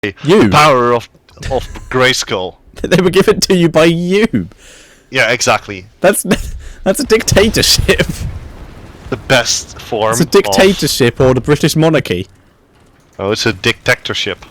You. The power of Grayskull. They were given to you by you. Yeah, exactly. That's a dictatorship. The best form. It's a dictatorship or the British monarchy. Oh, it's a dictatorship.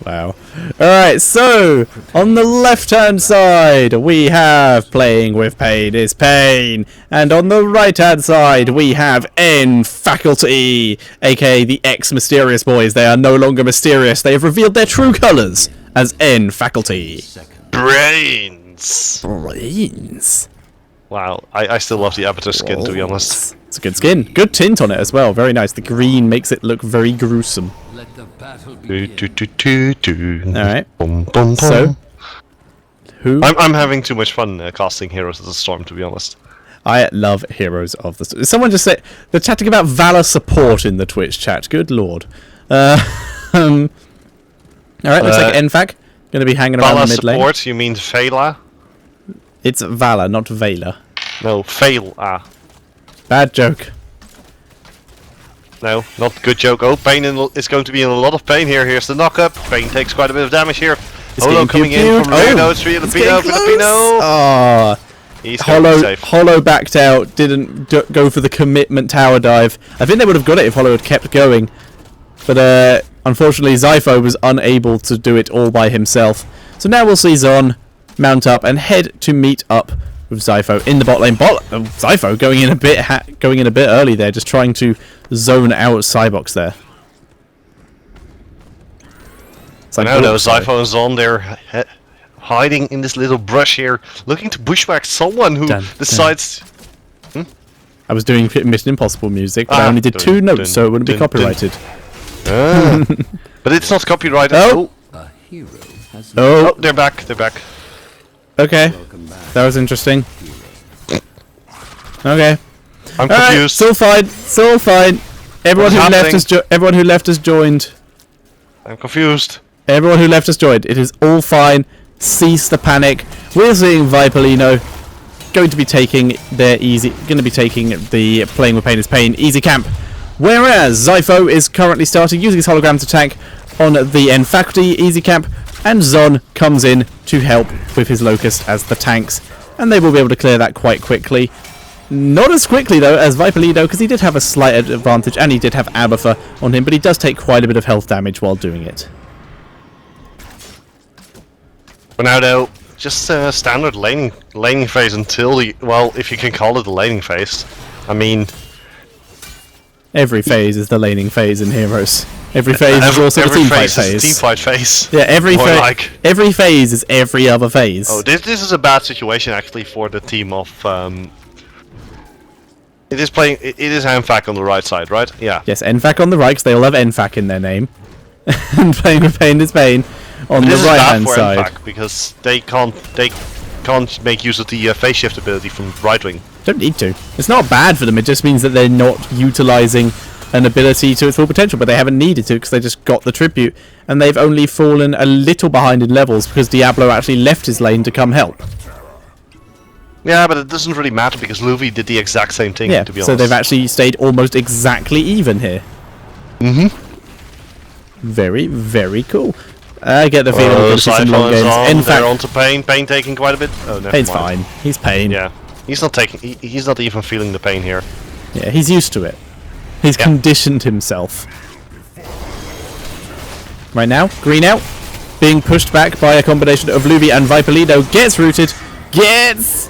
Wow. Alright, so on the left hand side we have playing with pain is pain, and on the right hand side we have N Faculty, aka the ex-mysterious boys. They are no longer mysterious, they have revealed their true colours as N Faculty. Brains! Wow, I still love the Avatar skin, to be honest. It's a good skin. Good tint on it as well, very nice. The green makes it look very gruesome. Let the battle Alright, so who? I'm having too much fun casting Heroes of the Storm, to be honest. I love Heroes of the Storm. Someone just said they're chatting about Valor support in the Twitch chat. Good lord. Alright, looks like NFAC gonna be hanging around the mid lane. Valor support? You mean Vela? It's Valor, not Vela. No, Vela. Bad joke. No, not good joke. Oh, Pain is going to be in a lot of pain here. Here's the knock-up. Pain takes quite a bit of damage here. Holo coming in from Reno. It's Filipino. Oh, He's going to be safe. Holo backed out, didn't go for the commitment tower dive. I think they would have got it if Holo had kept going. But unfortunately, Zypho was unable to do it all by himself. So now we'll see Zon mount up and head to meet up with Zypho in the bot lane. Zypho going in a bit early there, just trying to zone out Cybox there. No, Zypho and Zon, they're hiding in this little brush here, looking to bushwhack someone who decides... I was doing Mission Impossible music, but I only did 2 notes, so it wouldn't be copyrighted. But it's not copyrighted. Oh, a hero has oh, they're back. They're back. Okay, that was interesting. Okay. I'm confused. Still fine. Still fine. Everyone who left has joined. I'm confused. Everyone who left has joined. It is all fine. Cease the panic. We're seeing Viperlino going to be taking the Playing with Pain is Pain easy camp, whereas Zypho is currently starting using his hologram to tank on the N Faculty easy camp, and Zon comes in to help with his Locust as the tanks, and they will be able to clear that quite quickly. Not as quickly though as Viperlino, because he did have a slight advantage and he did have Abatha on him, but he does take quite a bit of health damage while doing it. For now though, just standard laning phase until the, well, if you can call it the laning phase. I mean, every phase is the laning phase in Heroes. Every phase is also the teamfight phase. Teamfight phase. Yeah, every phase is every other phase. Oh, this is a bad situation actually for the team of. It is NFAC on the right side, right? Yeah. Yes, NFAC on the right, because they all have NFAC in their name. And Playing with Pain is Pain on the right hand side. NFAC because they can't make use of the phase shift ability from right wing. Don't need to. It's not bad for them. It just means that they're not utilizing an ability to its full potential, but they haven't needed to because they just got the tribute, and they've only fallen a little behind in levels because Diablo actually left his lane to come help. Yeah, but it doesn't really matter because Luffy did the exact same thing, to be honest. So they've actually stayed almost exactly even here. Very, very cool. I get the feeling we're going to see some long games. In fact, onto Pain. Pain taking quite a bit. Oh, never Pain's mind. fine. He's Pain. Yeah, he's not taking. He's not even feeling the pain here. Yeah, he's used to it. He's conditioned himself. Right now, green out, being pushed back by a combination of Luffy and Viperlino. Gets rooted. Gets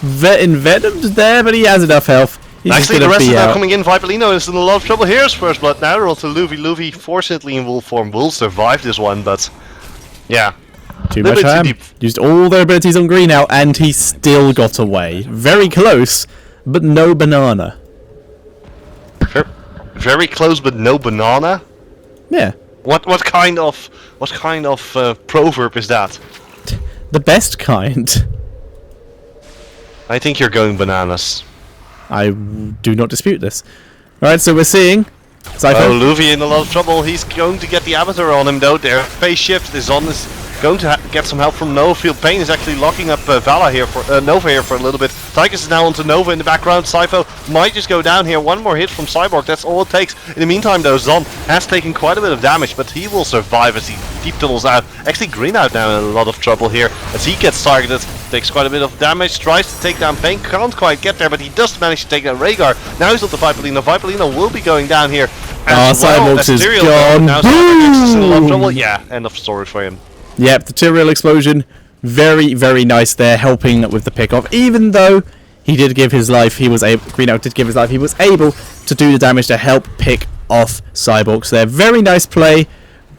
envenomed there, but he has enough health. He's actually, the rest is now coming in. Viperlino is in a lot of trouble. Here's first blood now. Roll to Luffy. Luffy, fortunately in wolf form, will survive this one, but yeah. Too much ham. Used all their abilities on green out, and he still got away. Very close, but no banana. Very close, but no banana. Yeah. What kind of proverb is that? The best kind. I think you're going bananas. I do not dispute this. Alright, so we're seeing Zypho. Luffy in a lot of trouble. He's going to get the Avatar on him though. Their phase shift is on this. going to get some help from Nova. Playn is actually locking up Vala here for Nova here for a little bit. Tychus is now onto Nova in the background. Sypho might just go down here. One more hit from Cyborg, that's all it takes. In the meantime though, Zon has taken quite a bit of damage, but he will survive as he deep tunnels out. Actually, Green out now in a lot of trouble here as he gets targeted. Takes quite a bit of damage, tries to take down Playn, can't quite get there, but he does manage to take down Rhaegar. Now he's on the Viperino. Viperino will be going down here. Cyborg is gone. Now Cyborg is in a lot of trouble. Yeah, end of story for him. Yep, the Tyrael explosion, very, very nice there, helping with the pick-off. Even though he did give his life, Greenout did give his life, he was able to do the damage to help pick off Cyborg. So very nice play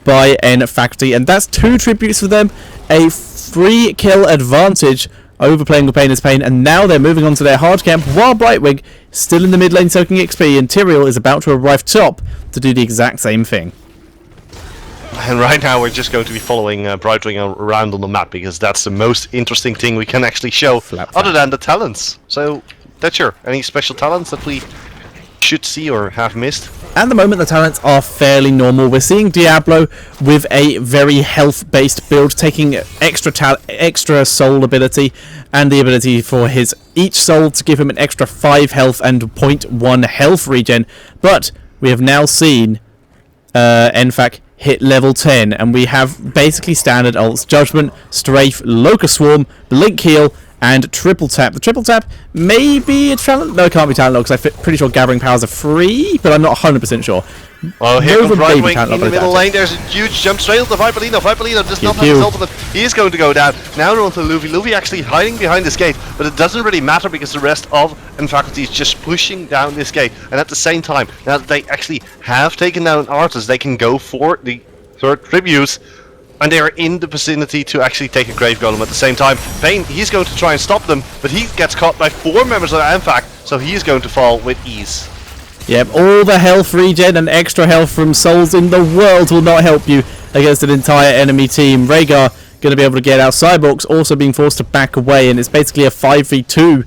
by N Faculty, and that's 2 tributes for them, a 3 kill advantage over Playing with Pain is Pain, and now they're moving on to their hard camp, while Brightwing still in the mid lane soaking XP, and Tyrael is about to arrive top to do the exact same thing. And right now we're just going to be following Brightwing around on the map, because that's the most interesting thing we can actually show, other than the talents. So, Thatcher, any special talents that we should see or have missed? At the moment, the talents are fairly normal. We're seeing Diablo with a very health-based build, taking extra soul ability, and the ability for each soul to give him an extra 5 health and 0.1 health regen. But we have now seen Enfak hit level 10, and we have basically standard ults: Judgment, Strafe, Locust Swarm, Blink Heal, and Triple Tap. The Triple Tap may be a talent. No, it can't be talent because I'm pretty sure Gathering Powers are free, but I'm not 100% sure. Oh, here comes Brightwing in the middle lane. There's a huge jump straight onto Viperino. Viperino does not have his ultimate. He is going to go down. Now they're onto Luffy. Luffy actually hiding behind this gate, but it doesn't really matter because the rest of Faculty is just pushing down this gate. And at the same time, now that they actually have taken down Arthas, they can go for the 3rd tributes, and they are in the vicinity to actually take a Grave Golem at the same time. Playn, he's going to try and stop them, but he gets caught by 4 members of Enfak, so he is going to fall with ease. Yep, all the health regen and extra health from souls in the world will not help you against an entire enemy team. Rhaegar going to be able to get out. Cyborg's also being forced to back away, and it's basically a 5v2.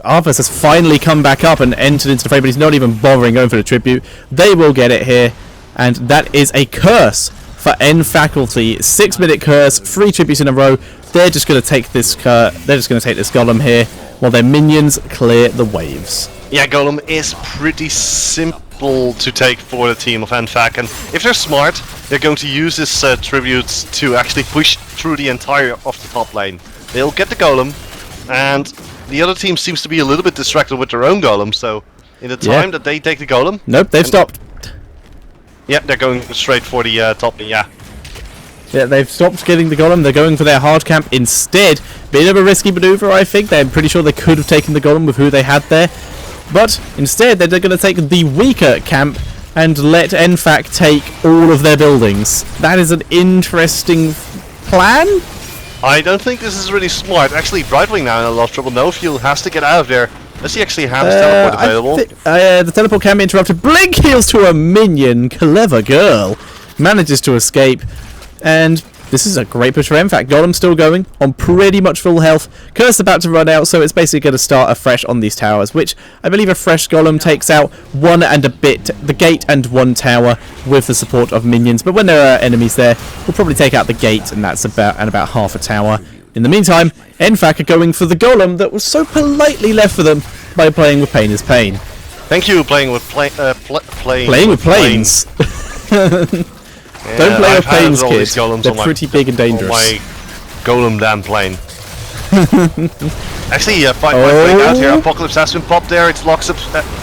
Arthas has finally come back up and entered into the fray, but he's not even bothering going for the tribute. They will get it here, and that is a curse for N Faculty. 6-minute curse, 3 tributes in a row. They're just going to take this. They're just going to take this golem here, while their minions clear the waves. Yeah, Golem is pretty simple to take for the team of Enfak, and if they're smart, they're going to use this tributes to actually push through the entire of the top lane. They'll get the Golem, and the other team seems to be a little bit distracted with their own Golem, so in the time that they take the Golem... Nope, they've stopped. Yeah, they're going straight for the top lane, yeah. Yeah, they've stopped getting the Golem. They're going for their hard camp instead. Bit of a risky maneuver, I think. They're pretty sure they could have taken the Golem with who they had there. But instead, they're going to take the weaker camp and let Enfak take all of their buildings. That is an interesting plan. I don't think this is really smart. Actually, Brightwing now in a lot of trouble. No Fuel has to get out of there. Does he actually have his teleport available? The teleport can be interrupted. Blink heals to a minion. Clever girl. Manages to escape. And this is a great push for Enfak. Golem's still going on pretty much full health. Curse about to run out, so it's basically going to start afresh on these towers, which I believe a fresh Golem takes out 1 and a bit, the gate and 1 tower with the support of minions. But when there are enemies there, we'll probably take out the gate, and that's about half a tower. In the meantime, Enfak are going for the Golem that was so politely left for them by Playing with Pain is Pain. Thank you, Playing with Plains. Yeah, don't play with Plains, kids. They're pretty big and dangerous. My Golem damn Playn. Actually, fight out here. Apocalypse has been popped there. It locks up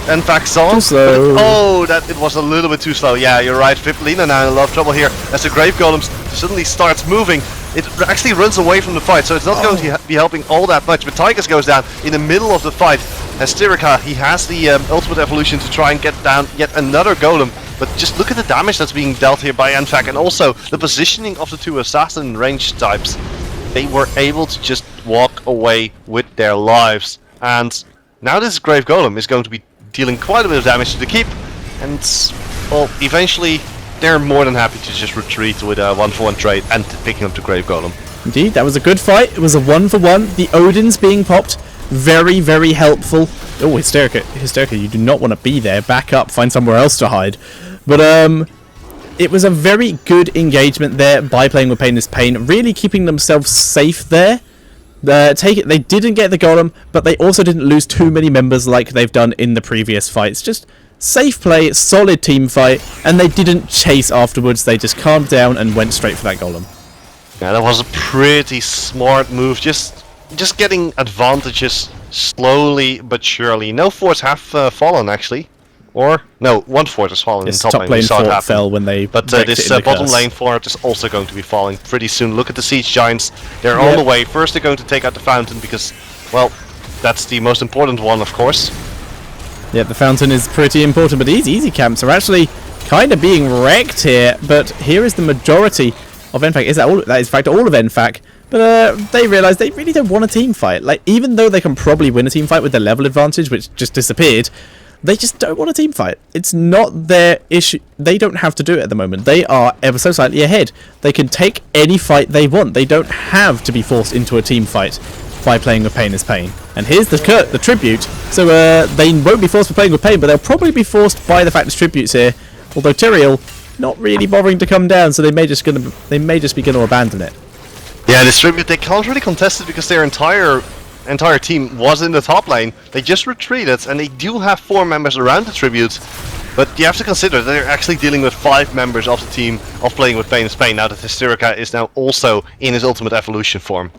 Enfak's on. Too slow. It was a little bit too slow. Yeah, you're right. Viperino now in a lot of trouble here. As the Grave Golem suddenly starts moving, it actually runs away from the fight, so it's not going to be helping all that much. But Tychus goes down in the middle of the fight. As Styrika, he has the ultimate evolution to try and get down yet another Golem. But just look at the damage that's being dealt here by Enfak, and also the positioning of the 2 assassin range types. They were able to just walk away with their lives. And now this Grave Golem is going to be dealing quite a bit of damage to the keep. And, well, eventually they're more than happy to just retreat with a 1-for-1 trade and picking up the Grave Golem. Indeed, that was a good fight. It was a 1-for-1. The Odin's being popped. Very, very helpful. Oh, Hysterica, you do not want to be there. Back up, find somewhere else to hide. But, it was a very good engagement there by Playing with Pain is Pain, really keeping themselves safe there. They didn't get the golem, but they also didn't lose too many members like they've done in the previous fights. Just safe play, solid team fight, and they didn't chase afterwards. They just calmed down and went straight for that golem. Yeah, that was a pretty smart move. Just getting advantages slowly but surely. No forts have fallen actually. Or, no, one fort has fallen in This top lane. lane We saw it fort happen. fell when they But wrecked this it in the bottom curse. lane fort is also going to be falling pretty soon. Look at the siege giants. They're on the way. First they're going to take out the fountain because, well, that's the most important one, of course. Yeah, the fountain is pretty important, but these easy camps are actually kind of being wrecked here. But here is the majority of NFAC. Is that all? That is in fact all of NFAC. But they realise they really don't want a team fight. Like, even though they can probably win a team fight with their level advantage, which just disappeared, they just don't want a team fight. It's not their issue. They don't have to do it at the moment. They are ever so slightly ahead. They can take any fight they want. They don't have to be forced into a team fight by Playing with Pain is Pain. And here's the tribute. So they won't be forced for Playing with Pain, but they'll probably be forced by the fact there's tributes here. Although Tyrael not really bothering to come down, so they may just be going to abandon it. Yeah, this tribute, they can't really contest it because their entire team was in the top lane. They just retreated, and they do have 4 members around the tribute. But you have to consider that they're actually dealing with 5 members of the team of Playing with Pain is Pain, now that Hysterica is now also in his ultimate evolution form.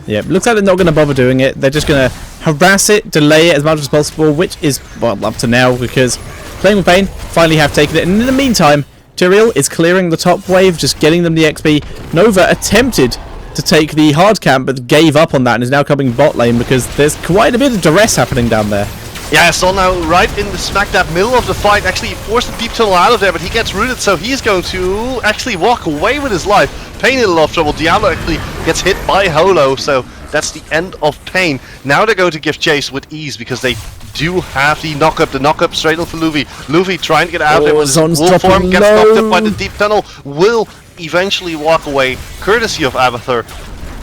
Yeah, looks like they're not going to bother doing it. They're just going to harass it, delay it as much as possible, which is, well, up to now, because Playing with Pain finally have taken it. And in the meantime, Tyrael is clearing the top wave, just getting them the XP. Nova attempted to take the hard camp, but gave up on that and is now coming bot lane because there's quite a bit of duress happening down there. Yeah, Sol now right in the smack dab middle of the fight. Actually, he forced the deep tunnel out of there, but he gets rooted, so he's going to actually walk away with his life. Pain in a lot of trouble. Diablo actually gets hit by Holo, so that's the end of Pain. Now they're going to give chase with ease because they do have the knock-up straight on for Luffy. Luffy trying to get out there with his Zon's wolf form, gets low. knocked up by the deep tunnel, will eventually walk away, courtesy of Abathur.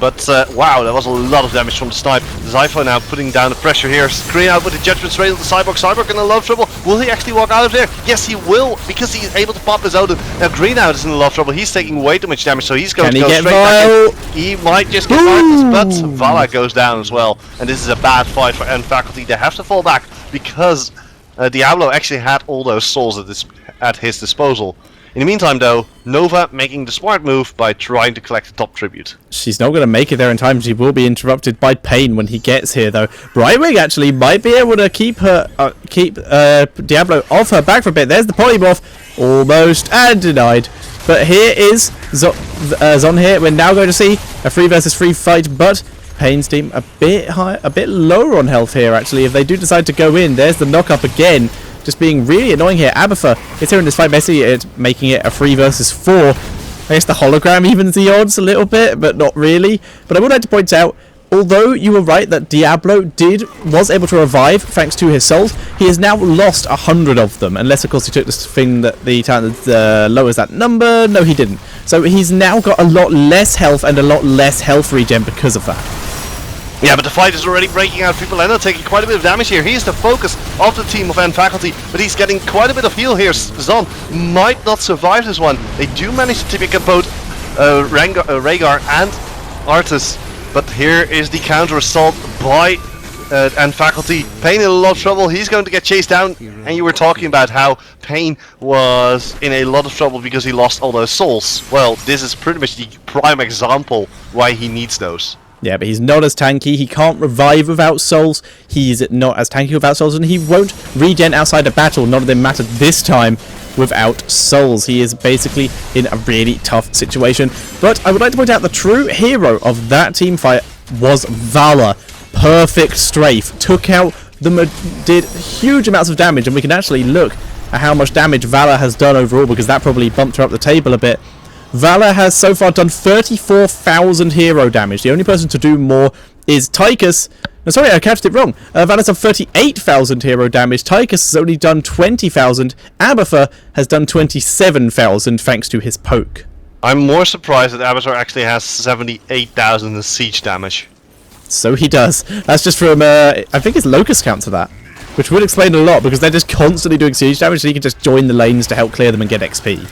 But wow, that was a lot of damage from the snipe. Zypho now putting down the pressure here. Screen out with the judgment straight on the Cyborg. Cyborg in a lot of trouble. Will he actually walk out of there? Yes, he will, because he's able to pop his Odin. Now Green Out is in a lot of trouble. He's taking way too much damage, so he's going to go straight back in. He might just get Marcus, but Vala goes down as well. And this is a bad fight for N Faculty. They have to fall back because Diablo actually had all those souls at his disposal. In the meantime, though, Nova making the smart move by trying to collect the top tribute. She's not going to make it there in time. She will be interrupted by Pain when he gets here, though. Brightwing actually might be able to keep Diablo off her back for a bit. There's the polymorph, almost, and denied. But here is Zon here. We're now going to see a 3 versus 3 fight, but Pain's team a bit high, a bit lower on health here, actually. If they do decide to go in, there's the knock-up again. Just being really annoying here. Abathur is here in this fight, basically making it a 3 versus 4. I guess the hologram evens the odds a little bit, but not really. But I would like to point out, although you were right that Diablo was able to revive thanks to his souls, he has now lost 100 of them. Unless, of course, he took this thing that the talent lowers that number. No, he didn't. So he's now got a lot less health and a lot less health regen because of that. Yeah, but the fight is already breaking out. People are now taking quite a bit of damage here. He's the focus of the team of N Faculty, but he's getting quite a bit of heal here. Zon might not survive this one. They do manage to pick up both Rhaegar and Arthas, but here is the counter assault by N Faculty. Pain in a lot of trouble. He's going to get chased down, and you were talking about how Pain was in a lot of trouble because he lost all those souls. Well, this is pretty much the prime example why he needs those. Yeah, but he's not as tanky. He can't revive without souls. He's not as tanky without souls, and he won't regen outside of battle. None of them matter this time without souls. He is basically in a really tough situation. But I would like to point out the true hero of that team fight was Vala. Perfect strafe. Took out did huge amounts of damage, and we can actually look at how much damage Vala has done overall, because that probably bumped her up the table a bit. Vala has so far done 34,000 hero damage. The only person to do more is Tychus. No, sorry, I catched it wrong. Vala's done 38,000 hero damage. Tychus has only done 20,000. Abathur has done 27,000 thanks to his poke. I'm more surprised that Abathur actually has 78,000 in siege damage. So he does. That's just from, I think it's Locust count to that. Which would explain a lot, because they're just constantly doing siege damage, so you can just join the lanes to help clear them and get XP.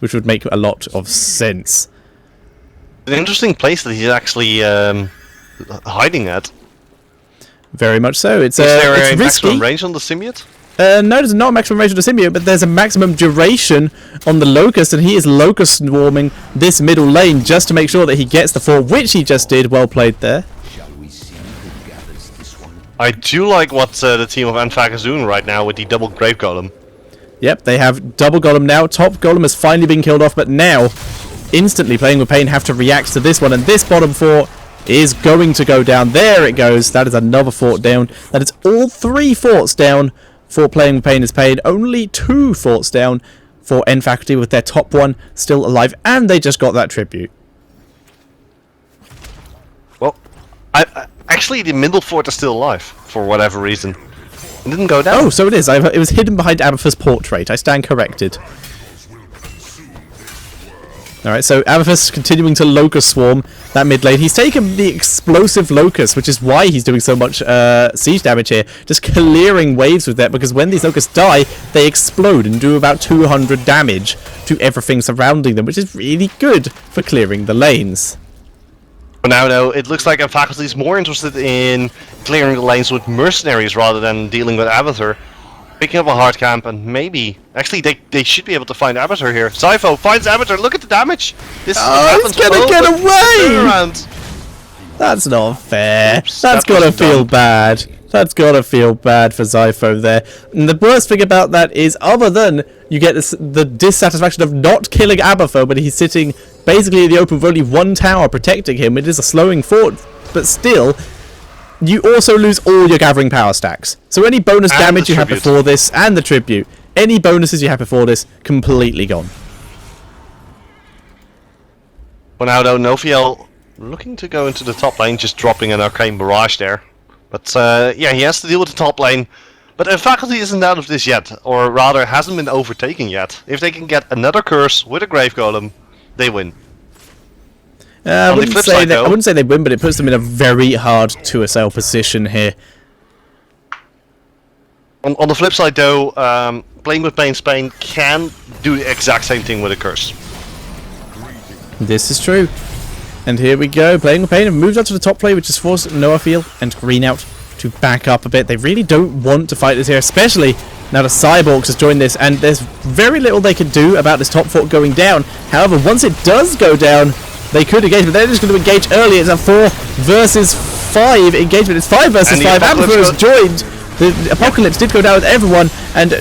which would make a lot of sense. An interesting place that he's actually hiding at. Very much so. It's Is there it's a risky. maximum range on the symbiote? No, there's not a maximum range of the symbiote, but there's a maximum duration on the Locust, and he is Locust swarming this middle lane just to make sure that he gets the 4, which he just did. Well played there. Shall we see who gathers this one? I do like what the team of Anfak is doing right now with the double Grave Golem. Yep, they have double Golem now. Top Golem has finally been killed off, but now, instantly Playing with Pain have to react to this one, and this bottom fort is going to go down. There it goes. That is another fort down. That is all 3 forts down for Playing with Pain is paid. Only 2 forts down for N Faculty with their top one still alive, and they just got that tribute. Well, actually the middle fort is still alive for whatever reason. It didn't go down. Oh, so it is. It was hidden behind Abathur's portrait. I stand corrected. Alright, so Abathur's continuing to Locust swarm that mid lane. He's taken the explosive Locust, which is why he's doing so much siege damage here. Just clearing waves with that, because when these Locusts die, they explode and do about 200 damage to everything surrounding them, which is really good for clearing the lanes. For now, though, it looks like Faculty is more interested in clearing the lanes with mercenaries rather than dealing with Abathur. Picking up a hard camp and maybe... Actually, they should be able to find Abathur here. Zypho finds Abathur. Look at the damage. This Oh, he's gonna get away! Turnaround. That's not fair. Oops, That's that gotta was feel dumb. bad. That's gotta feel bad for Zypho there. And the worst thing about that is, other than you get the dissatisfaction of not killing Abathur, but he's sitting basically in the open with only 1 tower protecting him. It is a slowing fort, but still, you also lose all your gathering power stacks. So any bonus And damage the you had tribute. before this, and the tribute, any bonuses you had before this, completely gone. For now, though, Nofiel looking to go into the top lane, just dropping an Arcane Barrage there. But yeah, he has to deal with the top lane. But Faculty isn't out of this yet, or rather hasn't been overtaken yet. If they can get another curse with a Grave Golem, they win. I On the wouldn't flip say side, that, I though- wouldn't say they win, but it puts them in a very hard 2SL position here. On the flip side, though, Playing with Pain Spain can do the exact same thing with a curse. This is true. And here we go. Playing with Pain have moved up to the top play, which has forced Noafiel and Green out to back up a bit. They really don't want to fight this here, especially now the Cyborgs has joined this, and there's very little they can do about this top fort going down. However, once it does go down, they could engage, but they're just going to engage early. It's a 4 versus 5 engagement. It's 5 versus And the 5. Apocalypse Abathur has joined. The Apocalypse did go down with everyone, and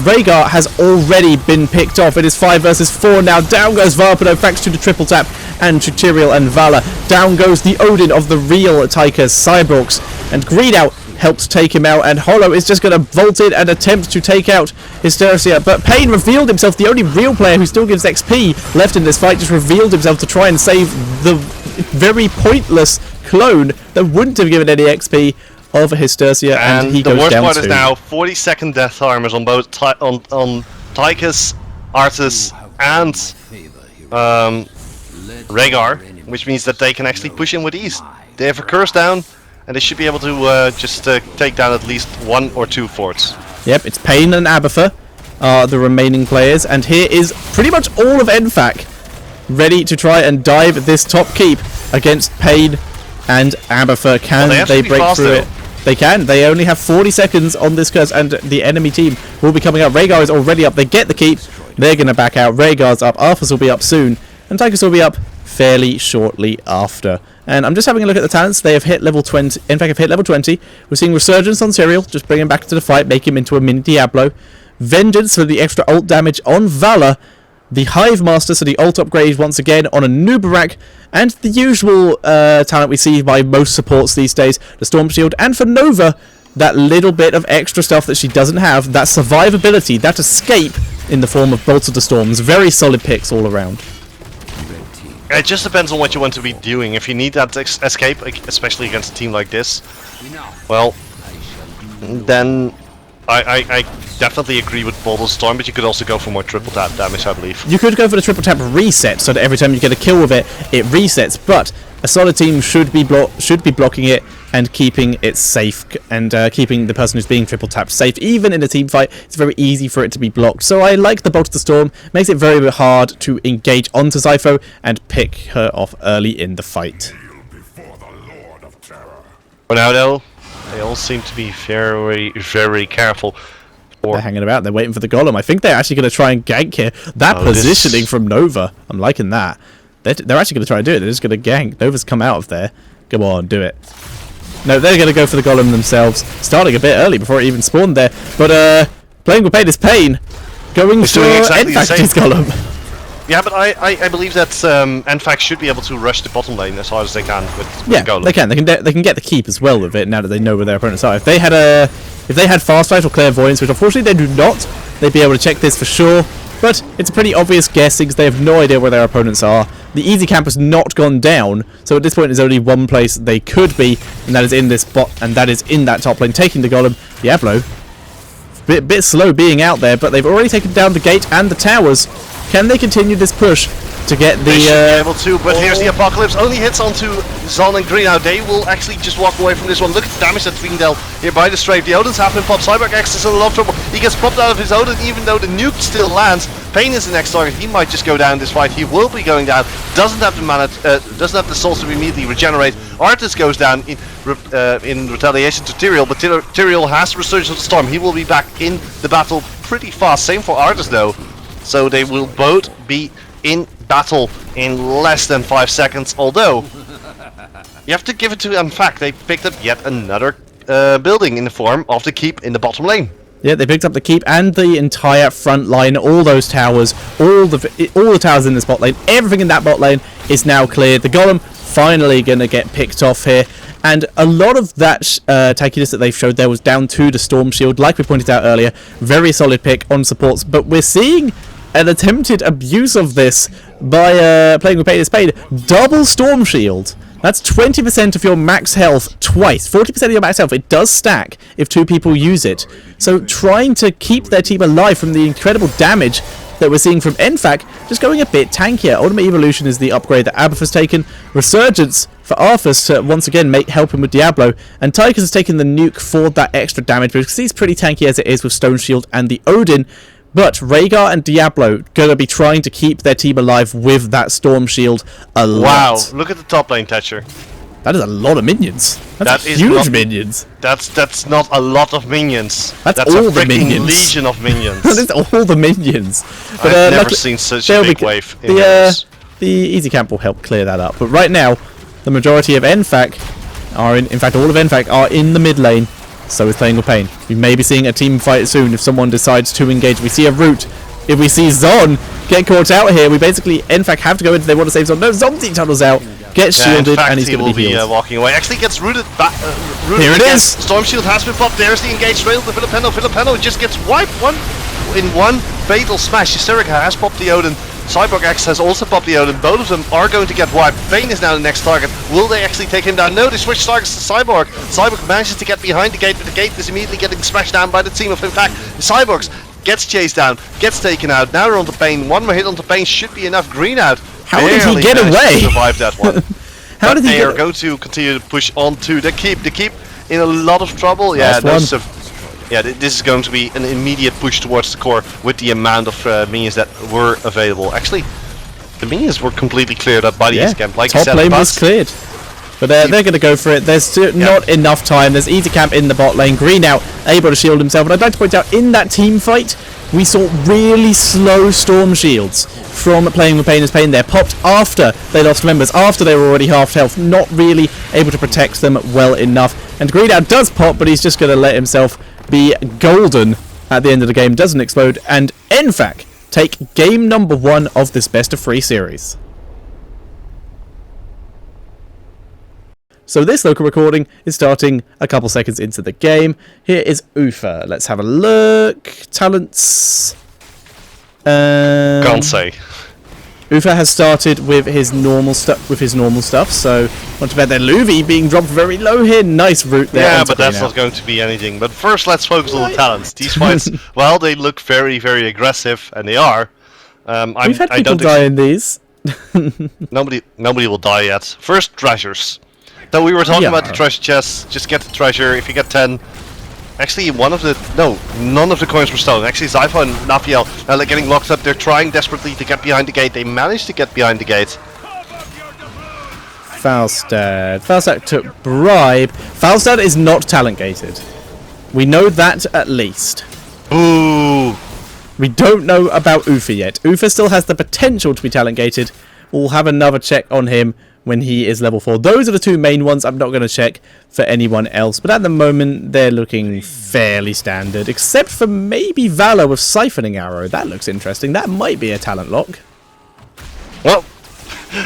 Rhaegar has already been picked off. It is 5 versus 4 now. Down goes Varpado, thanks to the triple tap, and to Tyrael and Vala. Down goes the Odin of the real Tychus, Cyborgs, and Greedout helps take him out, and Hollow is just going to vault in and attempt to take out Hysteria, but Pain revealed himself, the only real player who still gives XP left in this fight, just revealed himself to try and save the very pointless clone that wouldn't have given any XP of Hysteria, and he the goes worst down part too. is now 40-second death armors on both on Tychus, Artus, and Rhaegar, which means that they can actually push in with ease. They have a curse down, and they should be able to just take down at least 1 or 2 forts. Yep, it's Pain and Abathur are the remaining players, and here is pretty much all of NFAC ready to try and dive this top keep against Pain and Abathur. Can Well, they have they to be break fast, through though. it? They can. They only have 40 seconds on this curse, and the enemy team will be coming up. Rhaegar is already up. They get the keep. They're going to back out. Rhaegar's up. Arthur's will be up soon, and Tychus will be up fairly shortly after. And I'm just having a look at the talents. They have hit level 20. In fact, have hit level 20. We're seeing Resurgence on Tyrael, just bring him back to the fight, make him into a mini Diablo. Vengeance for the extra ult damage on Vala. The Hive Master, so the ult upgrade once again on a Nubarak. And the usual talent we see by most supports these days, the Storm Shield. And for Nova, that little bit of extra stuff that she doesn't have, that survivability, that escape in the form of Bolts of the Storms. Very solid picks all around. It just depends on what you want to be doing. If you need that escape, especially against a team like this, well, then I definitely agree with Bolt of the Storm, but you could also go for more triple tap damage, I believe. You could go for the triple tap reset, so that every time you get a kill with it, it resets. But a solid team should be blocking it and keeping it safe, and keeping the person who's being triple tapped safe. Even in a team fight, it's very easy for it to be blocked. So I like the Bolt of the Storm. Makes it very hard to engage onto Zypho and pick her off early in the fight. For now, though, they all seem to be very, very careful. They're hanging about. They're waiting for the Golem. I think they're actually going to try and gank here. That positioning from Nova, I'm liking that. They're actually going to try and do it. They're just going to gank. Nova's come out of there. Come on, do it. No, they're going to go for the Golem themselves. Starting a bit early before it even spawned there. But playing with Pain is Pain. Going for exactly N-Factory's Golem. Yeah, but I believe that NFAC should be able to rush the bottom lane as hard as they can with the Golem. They can. They can get the keep as well with it now that they know where their opponents are. If they had Fast Fight or Clairvoyance, which unfortunately they do not, they'd be able to check this for sure. But it's a pretty obvious guess because they have no idea where their opponents are. The easy camp has not gone down, so at this point there's only one place they could be, and that is in this bot, and that is in that top lane, taking the Golem. Diablo, bit slow being out there, but they've already taken down the gate and the towers. Can they continue this push to get the... They should be able to, but here's the Apocalypse. Only hits onto Zon and Green. Now they will actually just walk away from this one. Look at the damage that's being dealt here by the Strafe. The Odin's have been popped. Cyborg X is in a lot of trouble. He gets popped out of his Odin even though the nuke still lands. Pain is the next target. He might just go down this fight. He will be going down. Doesn't have the mana, doesn't have the souls to immediately regenerate. Artis goes down in retaliation to Tyrael, but Tyrael has Resurgence of the Storm. He will be back in the battle pretty fast. Same for Artis though. So they will both be in battle in less than 5 seconds, although you have to give it to them. In fact, they picked up yet another building in the form of the keep in the bottom lane. Yeah, they picked up the keep and the entire front line, all those towers, all the towers in this bot lane, everything in that bot lane is now cleared. The Golem finally going to get picked off here. And a lot of that tankiness that they've showed there was down to the Storm Shield, like we pointed out earlier. Very solid pick on supports, but we're seeing an attempted abuse of this by playing with Pain is Pain. Double Storm Shield. That's 20% of your max health twice. 40% of your max health. It does stack if two people use it. So trying to keep their team alive from the incredible damage that we're seeing from NFAC, just going a bit tankier. Ultimate Evolution is the upgrade that Abath has taken. Resurgence for Arthas to once again help him with Diablo. And Tychus has taken the nuke for that extra damage because he's pretty tanky as it is with Stone Shield and the Odin. But Rhaegar and Diablo going to be trying to keep their team alive with that Storm Shield a lot. Wow, look at the top lane, Thatcher. That is a lot of minions. That's huge minions. That's not a lot of minions. That's all a the minions. Legion of minions. That's all the minions. But, I've never seen such a big wave. The easy camp will help clear that up. But right now, the majority of NFAC are in fact, all of NFAC are in the mid lane. So is Playing with Pain. We may be seeing a team fight soon if someone decides to engage. We see a Root. If we see Zon get caught out here, we basically, NFAC have to go in if they want to save Zon. No, Zomzi tunnels out, gets shielded, and he's going to be healed. Walking away. Actually gets rooted back. Here it is! Storm Shield has been popped. There's the engaged rail to Filipino. Filipino just gets wiped in one fatal smash. Hysterica has popped the Odin. Cyborg X has also popped the Odin. Both of them are going to get wiped. Pain is now the next target. Will they actually take him down? No, they switch targets to Cyborg. Cyborg manages to get behind the gate, but the gate is immediately getting smashed down by the team of Impact. Cyborgs gets chased down, gets taken out. Now we're on to Pain. One more hit onto Pain should be enough. Green out. How did he get away? Survive that one. How did he they are going to continue to push on to the keep. The keep in a lot of trouble. Yeah, this is going to be an immediate push towards the core with the amount of minions that were available. Actually, the minions were completely cleared up by the East Camp. Like top lane was cleared. But they're going to go for it. There's not enough time. There's Easy Camp in the bot lane. Green out, able to shield himself. And I'd like to point out, in that team fight, we saw really slow Storm Shields from Playing with Pain is Pain there. Popped after they lost members, after they were already half health. Not really able to protect them well enough. And Green out does pop, but he's just going to let himself be golden at the end of the game. Doesn't explode. And NFAC take game number 1 of this best of 3 series. So this local recording is starting a couple seconds into the game. Here is Ufa. Let's have a look. Talents. Can't say. Ufa has started with his normal stuff. So not too bad there. Luvi being dropped very low here. Nice route there. Yeah, but that's not going to be anything. But first, let's focus on the talents. These fights, well, they look very, very aggressive, and they are. We've had people die in these. Nobody will die yet. First, treasures. So we were talking about the Yeah. treasure chest. Just get the treasure. If you get 10, actually none of the coins were stolen. Actually, Zypho and Nafiel now they're getting locked up. They're trying desperately to get behind the gate. They managed to get behind the gate. Falstad. Falstad took bribe. Falstad is not talent gated. We know that at least. Ooh. We don't know about Ufa yet. Ufa still has the potential to be talent gated. We'll have another check on him when he is level 4. Those are the two main ones. I'm not going to check for anyone else. But at the moment, they're looking fairly standard. Except for maybe Valor with Siphoning Arrow. That looks interesting. That might be a talent lock. Well,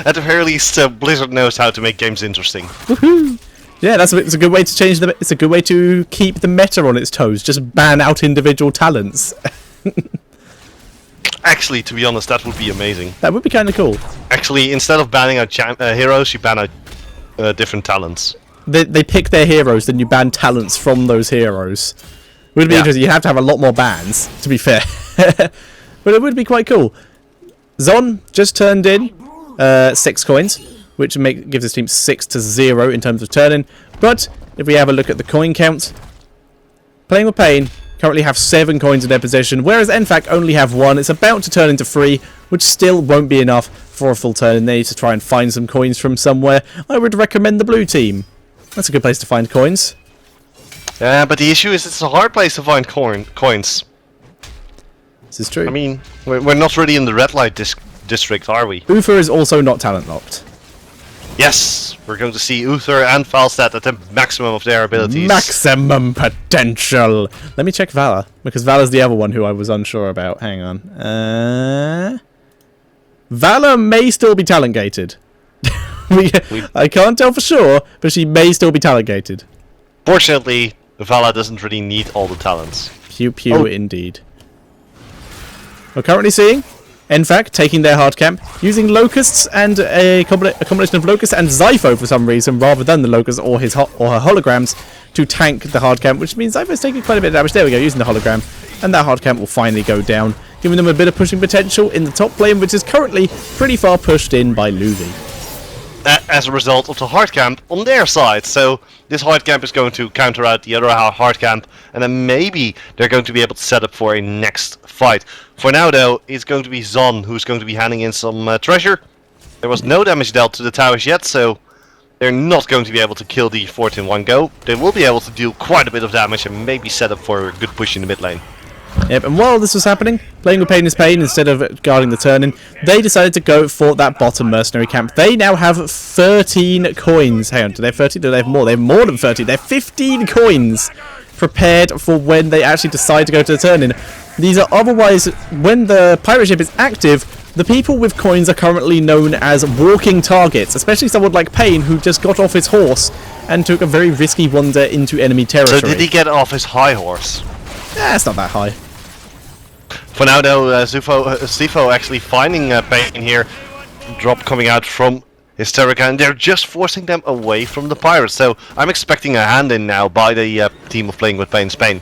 at the very least, Blizzard knows how to make games interesting. Woohoo! Yeah, it's a good way to change the. It's a good way to keep the meta on its toes. Just ban out individual talents. Actually, to be honest, that would be amazing. That would be kind of cool. Actually, instead of banning out heroes, you ban out different talents. They pick their heroes, then you ban talents from those heroes. Would be interesting. You have to have a lot more bans, to be fair. But it would be quite cool. Zon just turned in 6 coins, which gives his team 6-0 in terms of turning. But if we have a look at the coin count, Playing with Pain currently have 7 coins in their possession, whereas NFAC only have 1. It's about to turn into 3, which still won't be enough for a full turn. They need to try and find some coins from somewhere. I would recommend the blue team. That's a good place to find coins. Yeah, but the issue is it's a hard place to find coins. This is true. I mean, we're not really in the red light district, are we? Ufa is also not talent locked. Yes, we're going to see Uther and Falstad at the maximum of their abilities. Maximum potential. Let me check Valor, because Valor's the other one who I was unsure about. Hang on. Valor may still be talent gated. I can't tell for sure, but she may still be talent gated. Fortunately, Vala doesn't really need all the talents. Pew pew indeed. We're currently seeing NFAC taking their hard camp, using Locusts and a combination of Locusts and Zypho for some reason, rather than the Locust or her holograms to tank the hard camp, which means Zypho's taking quite a bit of damage. There we go, using the hologram, and that hard camp will finally go down, giving them a bit of pushing potential in the top lane, which is currently pretty far pushed in by Luvi. As a result of the hard camp on their side, so this hard camp is going to counter out the other hard camp, and then maybe they're going to be able to set up for a next fight. For now though, it's going to be Zon who's going to be handing in some treasure. There was no damage dealt to the towers yet, so they're not going to be able to kill the fort in one go. They will be able to deal quite a bit of damage and maybe set up for a good push in the mid lane. Yep, and while this was happening, Playing with Pain is Pain, instead of guarding the turn-in, they decided to go for that bottom mercenary camp. They now have 13 coins. Hang on, do they have 13? Do they have more? They have more than 13. They have 15 coins prepared for when they actually decide to go to the turn-in. These are otherwise, when the pirate ship is active, the people with coins are currently known as walking targets, especially someone like Pain, who just got off his horse and took a very risky wander into enemy territory. So did he get off his high horse? Yeah, it's not that high. For now though, Sifo actually finding Pain here, drop coming out from his Terraca, and they're just forcing them away from the pirates, so I'm expecting a hand in now by the team of Playing with Pain Spain.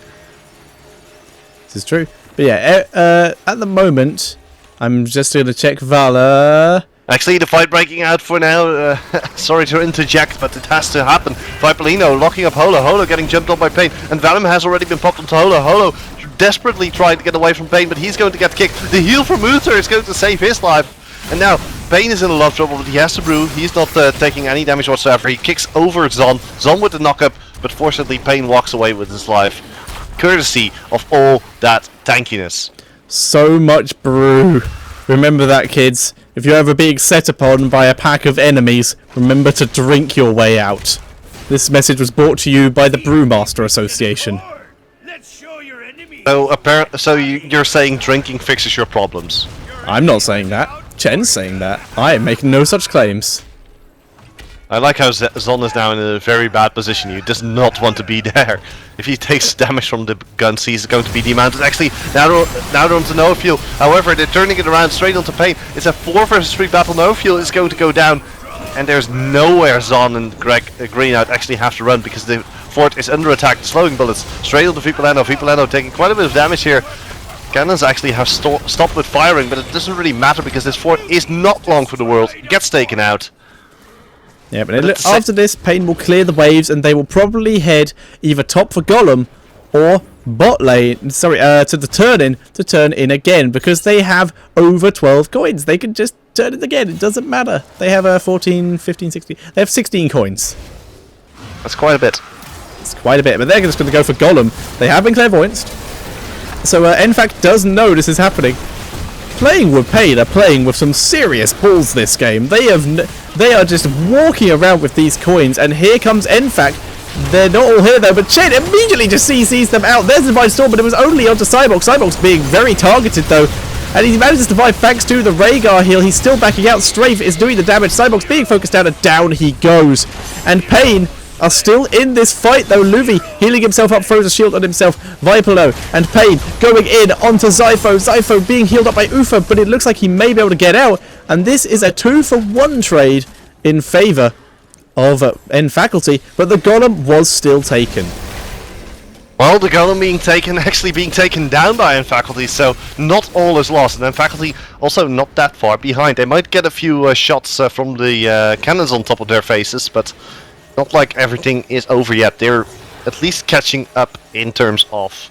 This is true. But yeah, at the moment, I'm just going to check Valor. Actually, the fight breaking out for now. Sorry to interject, but it has to happen. Vipolino locking up Holo. Holo getting jumped on by Pain, and Venom has already been popped onto Holo. Holo desperately trying to get away from Pain, but he's going to get kicked. The heal from Uther is going to save his life. And now, Pain is in a lot of trouble, but he has to brew. He's not taking any damage whatsoever. He kicks over Zon. Zon with the knock-up, but fortunately Pain walks away with his life. Courtesy of all that tankiness. So much brew. Remember that, kids. If you're ever being set upon by a pack of enemies, remember to drink your way out. This message was brought to you by the Brewmaster Association. So you're saying drinking fixes your problems? I'm not saying that. Chen's saying that. I am making no such claims. I like how Zon is now in a very bad position. He does not want to be there. If he takes damage from the guns, he's going to be demounted. Actually, now they're onto no fuel. However, they're turning it around straight onto Pain. It's a 4 versus 3 battle. No fuel is going to go down, and there's nowhere Zon and Green out actually have to run because the fort is under attack. Slowing bullets straight onto Vipolino. Vipolino taking quite a bit of damage here. Cannons actually have stopped with firing, but it doesn't really matter because this fort is not long for the world. It gets taken out. Yeah, but after this, Playn will clear the waves, and they will probably head either top for Golem or bot lane. Sorry, to the turn in again, because they have over 12 coins. They can just turn it again. It doesn't matter. They have 14, 15, 16. They have 16 coins. That's quite a bit. It's quite a bit, but they're just going to go for Golem. They have been clairvoyanced, so NFAC does know this is happening. Playing with Playn are playing with some serious balls this game. They are just walking around with these coins, and here comes NFAC. They're not all here though, but Chen immediately just CCs them out. There's the Divine Storm, but it was only onto Cyborg. Cyborg's being very targeted though, and he manages to survive thanks to the Rhaegar heal. He's still backing out. Strafe is doing the damage. Cyborg's being focused down, and down he goes. And Playn are still in this fight though. Luvi healing himself up, throws a shield on himself. Viperlo and Playn going in onto Zypho. Zypho being healed up by Ufa, but it looks like he may be able to get out. And this is a 2-for-1 trade in favour of N Faculty, but the Golem was still taken. Well, the Golem actually being taken down by N Faculty, so not all is lost. And N Faculty also not that far behind. They might get a few shots from the cannons on top of their faces, but not like everything is over yet. They're at least catching up in terms of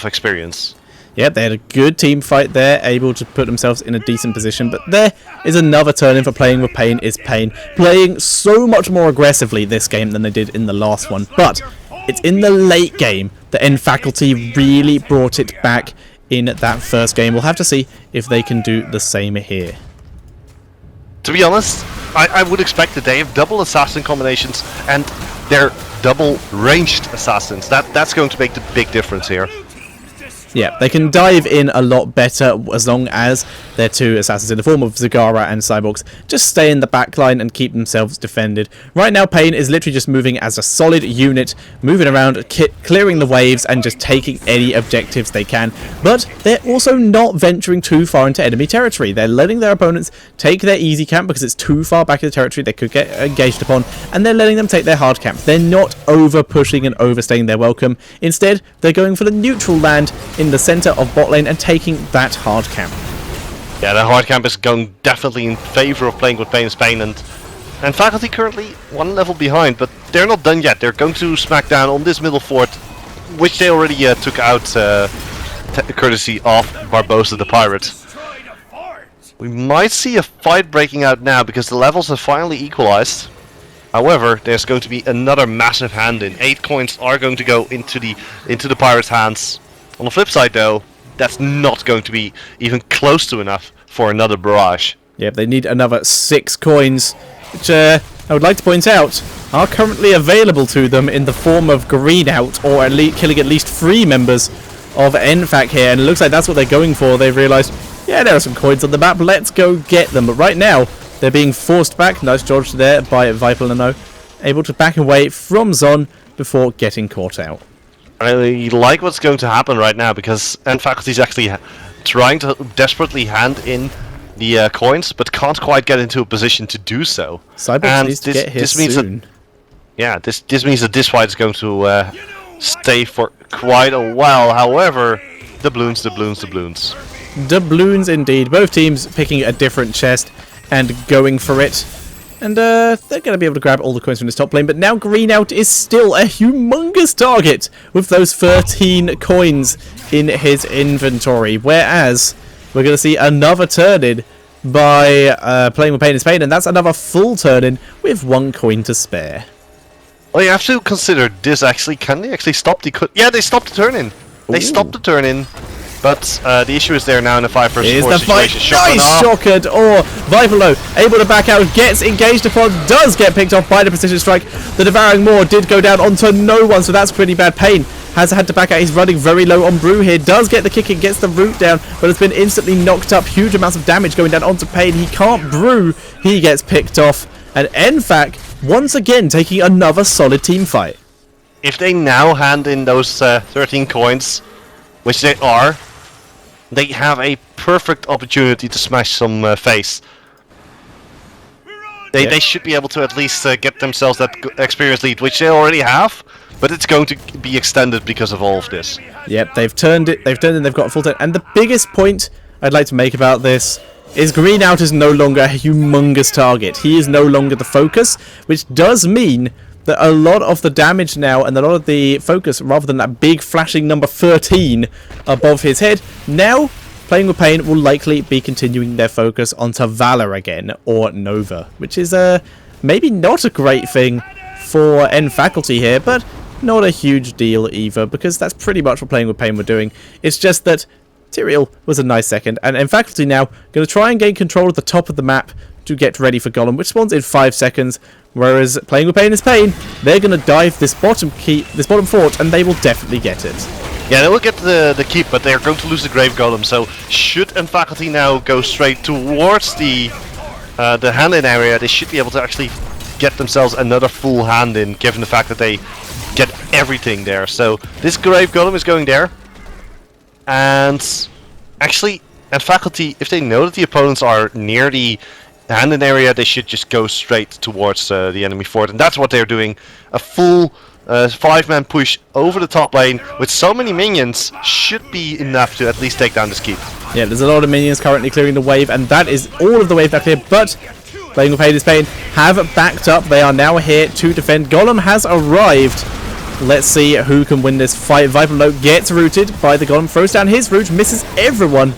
experience. Yeah, they had a good team fight there, able to put themselves in a decent position, but there is another turn in for Playing with Playn is Playn. Playing so much more aggressively this game than they did in the last one, but it's in the late game that N Faculty really brought it back in that first game. We'll have to see if they can do the same here. To be honest, I would expect that they have double assassin combinations and they're double ranged assassins. That's going to make the big difference here. Yeah, they can dive in a lot better as long as their two assassins in the form of Zagara and Cyborgs just stay in the backline and keep themselves defended. Right now, Playn is literally just moving as a solid unit, moving around, clearing the waves and just taking any objectives they can. But they're also not venturing too far into enemy territory. They're letting their opponents take their easy camp because it's too far back in the territory they could get engaged upon, and they're letting them take their hard camp. They're not over pushing and overstaying their welcome. Instead, they're going for the neutral land in the center of bot lane and taking that hard camp. Yeah, the hard camp is going definitely in favor of Playing with Playn is Playn, and Faculty currently one level behind, but they're not done yet. They're going to smack down on this middle fort, which they already took out courtesy of Barbosa the Pirate. We might see a fight breaking out now because the levels have finally equalized. However, there's going to be another massive hand in. 8 coins are going to go into the Pirates' hands. On the flip side though, that's not going to be even close to enough for another barrage. Yep, they need another 6 coins, which I would like to point out are currently available to them in the form of green out, or killing at least 3 members of NFAC here, and it looks like that's what they're going for. They've realised, yeah, there are some coins on the map, let's go get them. But right now, they're being forced back. Nice dodge there by Viper, able to back away from Zon before getting caught out. I like what's going to happen right now because N Faculty is actually trying to desperately hand in the coins, but can't quite get into a position to do so. Cyborg needs to get here soon. This means that this fight is going to stay for quite a while. However, the balloons. Doubloons indeed. Both teams picking a different chest and going for it. And they're going to be able to grab all the coins from this top lane. But now Green Out is still a humongous target with those 13 coins in his inventory. Whereas we're going to see another turn-in by Playing with Playn is Playn. And that's another full turn-in with 1 coin to spare. Well, you have to consider this actually. Can they actually stop the... Yeah, they stopped the turn-in. They stopped the turn-in. But the issue is there now in a 5 versus 4 situation. Nice shotgun, or Vipalo able to back out, gets engaged upon, does get picked off by the precision strike. The Devouring Maw did go down onto no one, so that's pretty bad. Playn has had to back out. He's running very low on Brew here. Does get the kick and gets the root down, but has been instantly knocked up. Huge amounts of damage going down onto Playn. He can't Brew. He gets picked off. And NFAC once again taking another solid team fight. If they now hand in those 13 coins, which they are, they have a perfect opportunity to smash some face. They should be able to at least get themselves that experience lead, which they already have, but it's going to be extended because of all of this. Yep, they've turned it. They've got a full turn. And the biggest point I'd like to make about this is Green Out is no longer a humongous target. He is no longer the focus, which does mean that a lot of the damage now and a lot of the focus, rather than that big flashing number 13 above his head, now Playing with Pain will likely be continuing their focus onto Valor again, or Nova, which is maybe not a great thing for N Faculty here, but not a huge deal either, because that's pretty much what Playing with Pain were doing. It's just that Tyrael was a nice second, and N Faculty now going to try and gain control of the top of the map to get ready for Golem, which spawns in 5 seconds, whereas Playing with Pain is Pain. They're going to dive this bottom fort, and they will definitely get it. Yeah, they will get the keep, but they're going to lose the Grave Golem, so should N Faculty now go straight towards the hand-in area, they should be able to actually get themselves another full hand-in, given the fact that they get everything there. So this Grave Golem is going there, and actually, N Faculty, if they know that the opponents are near the hand-in area, they should just go straight towards the enemy fort, and that's what they're doing. A full 5-man push over the top lane with so many minions should be enough to at least take down this keep. Yeah, there's a lot of minions currently clearing the wave, and that is all of the wave back here, but Playing with Pain is Pain have backed up. They are now here to defend. Golem has arrived. Let's see who can win this fight. Viper Note gets rooted by the Golem, throws down his root, misses everyone,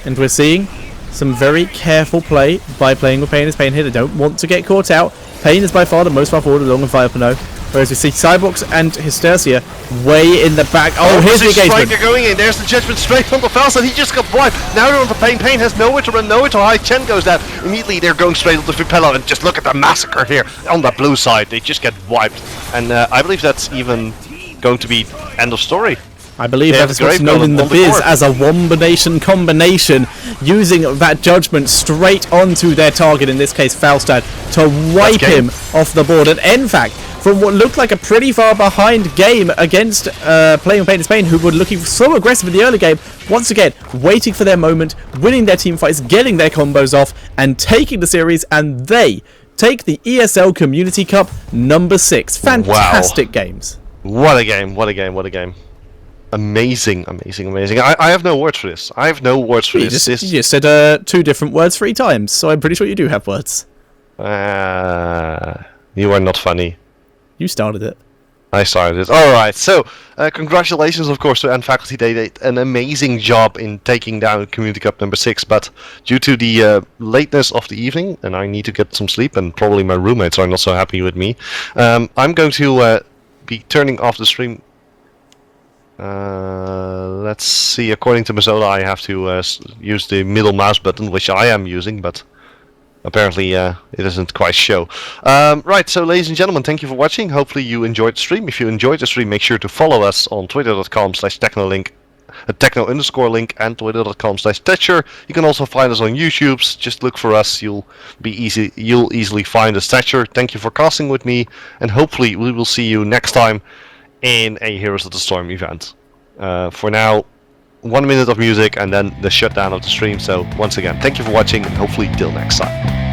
and we're seeing some very careful play by Playing with Pain is Pain here. They don't want to get caught out. Pain is by far the most far forward along with Viper Note. Whereas we see Cyborgs and Hystercia way in the back. Oh, here's the engagement. They're going in. There's the judgment straight on the False, and he just got wiped. Now they're on the Pain. Pain has nowhere to run, nowhere to hide. Chen goes down. Immediately they're going straight on the Vipella, and just look at the massacre here on the blue side. They just get wiped. And I believe that's even going to be end of story. I believe that is what's known in the biz as a Wombination combination, using that judgment straight onto their target, in this case Falstad, to wipe him off the board. And in fact, from what looked like a pretty far behind game against Playing with Pain is Pain, who were looking so aggressive in the early game, once again, waiting for their moment, winning their team fights, getting their combos off, and taking the series, and they take the ESL Community Cup number 6. Fantastic games. What a game, what a game, what a game. Amazing, amazing, amazing. I have no words for this. I have no words for this. You just said 2 different words 3 times, so I'm pretty sure you do have words. You are not funny. You started it. I started it. Alright, so congratulations of course to N Faculty. They did an amazing job in taking down Community Cup number 6, but due to the lateness of the evening, and I need to get some sleep, and probably my roommates are not so happy with me, I'm going to be turning off the stream. Let's see, according to Mazola I have to use the middle mouse button, which I am using, but apparently it doesn't quite show. Right, so ladies and gentlemen, thank you for watching. Hopefully you enjoyed the stream. If you enjoyed the stream, make sure to follow us on twitter.com/technolink, techno_link, and twitter.com/Tetcher. You can also find us on YouTube. Just look for us. You'll easily find us. Tetcher. Thank you for casting with me, and hopefully we will see you next time in a Heroes of the Storm event. For now, 1 minute of music and then the shutdown of the stream. So once again, thank you for watching, and hopefully till next time.